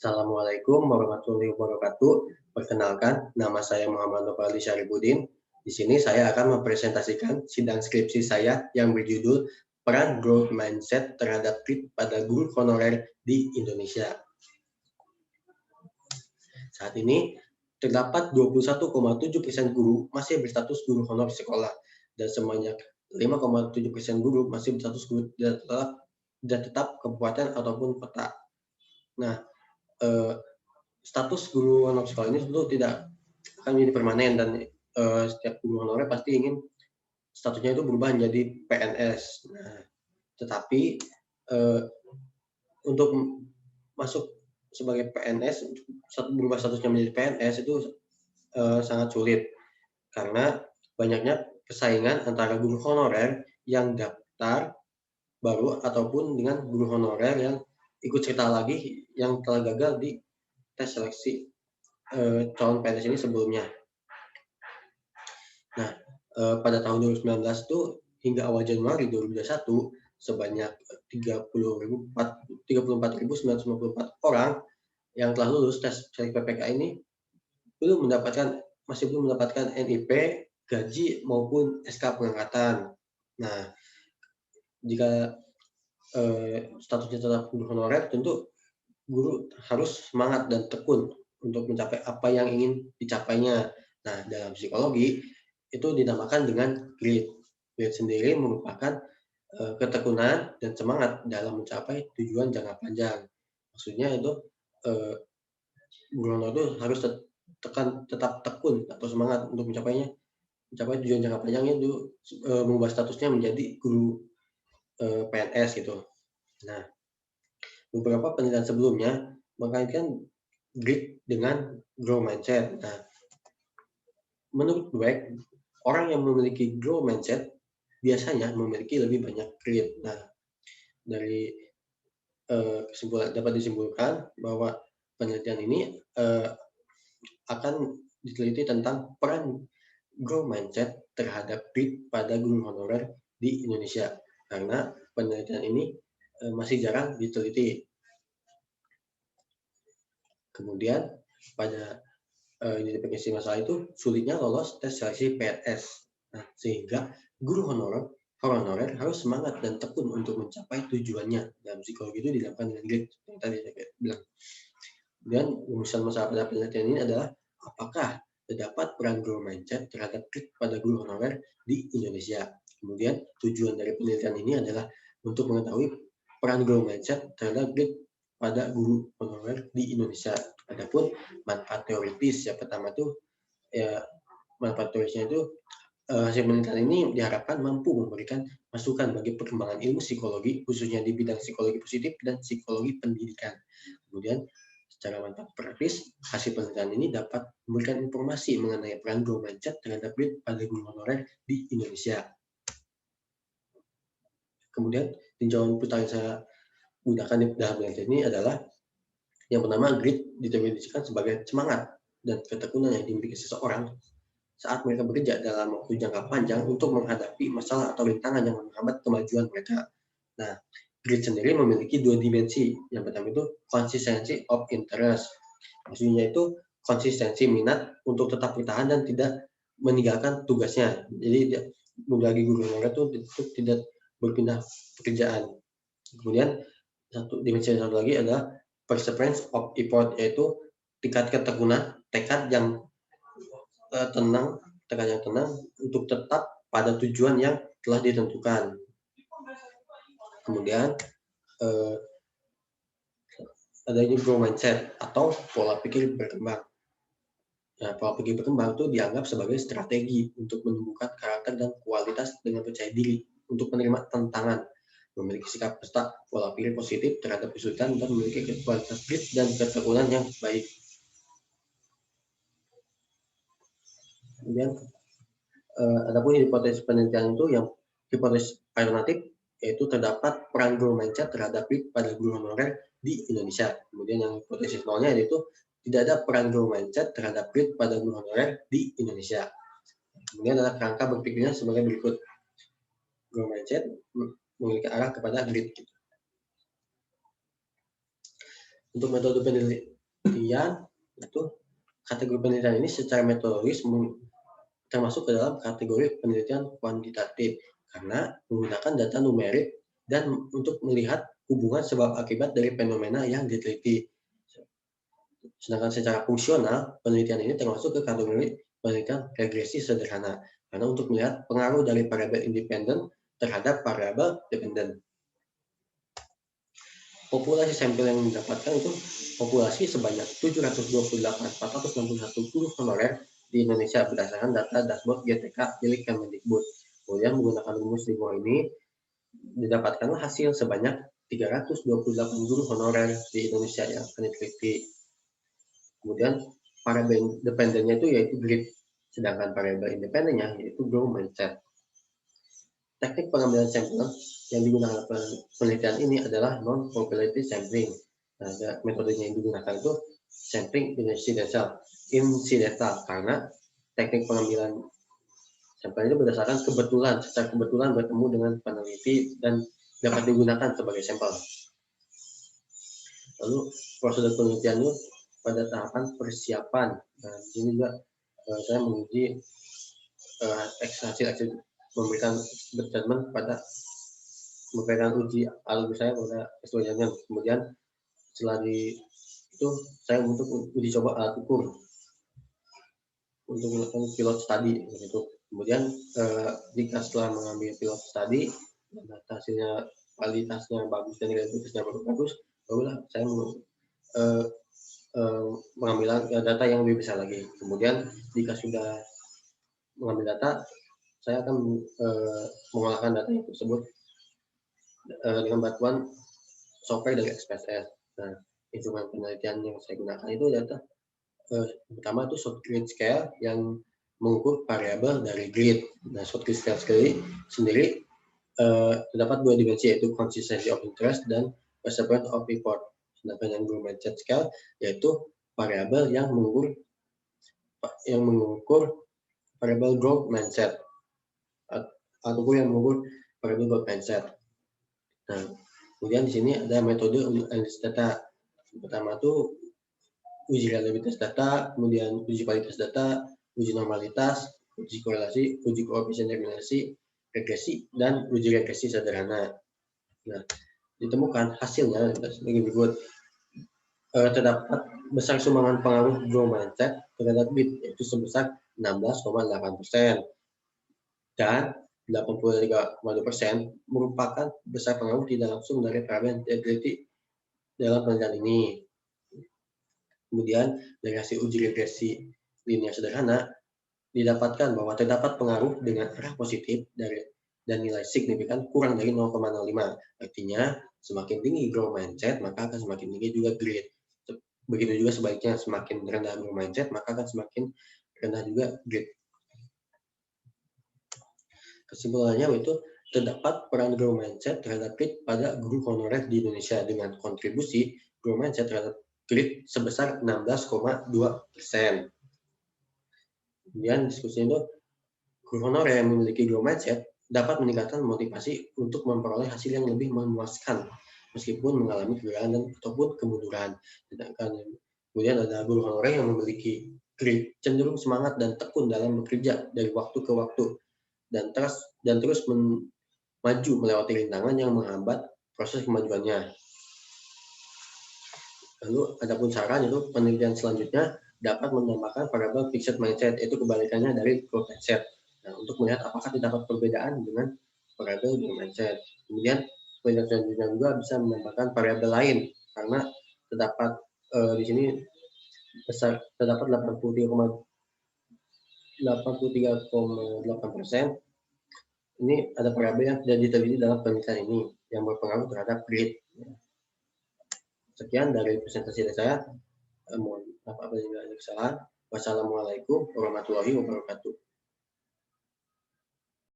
Assalamualaikum warahmatullahi wabarakatuh. Perkenalkan, nama saya Muhammad Nopali Syarifudin. Di sini saya akan mempresentasikan sidang skripsi saya yang berjudul Peran Growth Mindset terhadap PIP pada guru honorer di Indonesia. Saat ini, terdapat 21,7% guru masih berstatus guru honor sekolah, dan sebanyak 5,7% guru masih berstatus guru tidak tetap kabupaten ataupun kota. Nah, status guru honor sekolah ini tentu tidak akan menjadi permanen, dan setiap guru honorer pasti ingin statusnya itu berubah menjadi PNS. Nah, tetapi untuk masuk sebagai PNS, berubah statusnya menjadi PNS itu sangat sulit karena banyaknya persaingan antara guru honorer yang daftar baru ataupun dengan guru honorer yang ikut serta lagi yang telah gagal di tes seleksi calon PNS ini sebelumnya. Nah, pada tahun 2019 itu hingga awal Januari 2021 sebanyak 34.954 orang yang telah lulus tes seleksi PPK ini masih belum mendapatkan NIP, gaji maupun SK pengangkatan. Nah, jika statusnya tetap guru honorer, tentu guru harus semangat dan tekun untuk mencapai apa yang ingin dicapainya. Nah, dalam psikologi itu dinamakan dengan grit. Grit sendiri merupakan ketekunan dan semangat dalam mencapai tujuan jangka panjang. Maksudnya itu guru honorer itu harus tetap tekun atau semangat untuk mencapai tujuan jangka panjangnya itu mengubah statusnya menjadi guru PNS gitu. Nah, beberapa penelitian sebelumnya mengkaitkan grit dengan growth mindset. Nah, menurut Dweck, orang yang memiliki growth mindset biasanya memiliki lebih banyak grit. Nah, dari kesimpulan dapat disimpulkan bahwa penelitian ini akan diteliti tentang peran growth mindset terhadap grit pada guru honorer di Indonesia, karena penelitian ini masih jarang diteliti. Kemudian pada identifikasi masalah itu sulitnya lolos tes seleksi PNS. Nah, sehingga guru honorer harus semangat dan tekun untuk mencapai tujuannya. Dalam psikologi itu dilakukan dengan grit, yang tadi saya bilang. Dan rumusan masalah pada penelitian ini adalah apakah terdapat peran growth mindset terhadap grit pada guru honorer di Indonesia. Kemudian tujuan dari penelitian ini adalah untuk mengetahui peran growth mindset terhadap grit pada guru honorer di Indonesia. Adapun manfaat teoritis yang pertama itu manfaat teorisnya itu hasil penelitian ini diharapkan mampu memberikan masukan bagi perkembangan ilmu psikologi, khususnya di bidang psikologi positif dan psikologi pendidikan. Kemudian secara manfaat praktis, hasil penelitian ini dapat memberikan informasi mengenai peran growth mindset terhadap grit pada guru honorer di Indonesia. Kemudian tinjauan utama yang saya gunakan di dalam penelitian ini adalah yang pertama, grit didefinisikan sebagai semangat dan ketekunan yang dimiliki seseorang saat mereka bekerja dalam waktu jangka panjang untuk menghadapi masalah atau rintangan yang menghambat kemajuan mereka. Nah, grit sendiri memiliki dua dimensi. Yang pertama itu consistency of interest. Maksudnya itu konsistensi minat untuk tetap bertahan dan tidak meninggalkan tugasnya. Jadi bagi guru honorer itu tidak berpindah pekerjaan. Kemudian dimensi satu lagi adalah perseverance of effort, yaitu tingkat ketekunan, tekad yang tenang untuk tetap pada tujuan yang telah ditentukan. Kemudian adanya growth mindset atau pola pikir berkembang. Nah, pola pikir berkembang itu dianggap sebagai strategi untuk menumbuhkan karakter dan kualitas dengan percaya diri untuk menerima tantangan, memiliki sikap pola pikir positif terhadap kesulitan, dan memiliki kualitas grit dan ketekunan yang baik. Kemudian adapun hipotesis penelitian itu yang hipotesis alternatif, yaitu terdapat peran growth mindset terhadap grit pada guru honorer di Indonesia. Kemudian yang hipotesis nolnya yaitu tidak ada peran growth mindset terhadap grit pada guru honorer di Indonesia. Kemudian adalah kerangka berpikirnya sebagai berikut. Growth mindset memiliki arah kepada grit. Untuk metode Kemudian itu kategori penelitian ini secara metodologis termasuk ke dalam kategori penelitian kuantitatif karena menggunakan data numerik dan untuk melihat hubungan sebab akibat dari fenomena yang diteliti. Sedangkan secara fungsional, penelitian ini termasuk ke kategori penelitian regresi sederhana karena untuk melihat pengaruh dari variabel independen terhadap variabel dependen. Populasi sampel yang didapatkan itu populasi sebanyak 728.461 guru honorer di Indonesia berdasarkan data dashboard GTK milik Kemendikbud. Kemudian menggunakan rumus di bawah ini didapatkanlah hasil sebanyak 328 guru honorer di Indonesia yang akan diteliti. Kemudian variabel dependennya itu yaitu grade, sedangkan variabel independennya yaitu grow mindset. Teknik pengambilan sampel yang digunakan penelitian ini adalah non-populated sampling. Nah, metodenya yang digunakan itu sampling incidental karena teknik pengambilan sampel itu berdasarkan secara kebetulan bertemu dengan peneliti dan dapat digunakan sebagai sampel. Lalu prosedur penelitian itu pada tahapan persiapan. Nah, di sini juga saya menguji hasil memberikan statement pada memberikan uji alur saya pada keseluruhannya. Kemudian setelah itu saya untuk uji coba alat ukur untuk melakukan pilot study gitu. Kemudian jika setelah mengambil pilot study dan hasilnya kualitasnya bagus dan nilai bagus, barulah saya mengambil data yang lebih besar lagi. Kemudian jika sudah mengambil data, saya akan mengolahkan data tersebut dengan bantuan software dari XPSS. Nah, instrumen penelitian yang saya gunakan itu data pertama itu short grid scale yang mengukur variabel dari grid. Nah, short grid scale sendiri terdapat dua dimensi yaitu consistency of interest dan perseverance of report. Sedangkan yang grow mindset scale yaitu variabel yang mengukur variabel growth mindset ataupun yang mengukur variabel growth mindset. Nah, kemudian di sini ada metode untuk analisis data. Pertama itu uji reliabilitas data, kemudian uji kualitas data, uji normalitas, uji korelasi, uji koefisien determinasi, regresi, dan uji regresi sederhana. Nah, ditemukan hasilnya sebagai berikut. Terdapat besar sumbangan pengaruh grow mindset terhadap bit yaitu sebesar 16,8% dan 83,2% merupakan besar pengaruh tidak langsung dari variabel yang diteliti dalam penelitian ini. Kemudian dari hasil uji regresi linear sederhana didapatkan bahwa terdapat pengaruh dengan arah positif dan nilai signifikan kurang dari 0,05. Artinya semakin tinggi grow mindset maka akan semakin tinggi juga grade. Begitu juga sebaliknya, semakin rendah grow mindset maka akan semakin rendah juga grade. Kesimpulannya yaitu terdapat peran grow mindset terhadap grade pada guru honorer di Indonesia dengan kontribusi grow mindset terhadap grade sebesar 16,2%. Kemudian diskusinya itu guru honorer yang memiliki grow mindset dapat meningkatkan motivasi untuk memperoleh hasil yang lebih memuaskan meskipun mengalami kegagalan ataupun kemunduran. Kemudian ada guru honorer yang memiliki grade cenderung semangat dan tekun dalam bekerja dari waktu ke waktu dan terus maju melewati rintangan yang menghambat proses kemajuannya. Lalu adapun saran itu penelitian selanjutnya dapat menambahkan variabel fixed mindset, yaitu kebalikannya dari growth mindset. Nah, untuk melihat apakah terdapat perbedaan dengan variabel growth mindset. Kemudian penelitian selanjutnya juga bisa menambahkan variabel lain karena terdapat di sini terdapat 83,8%. Ini ada variabel yang tidak diteliti dalam penelitian ini yang berpengaruh terhadap grade. Sekian dari presentasi dari saya. Mohon maaf apabila ada kesalahan. Wassalamualaikum warahmatullahi wabarakatuh.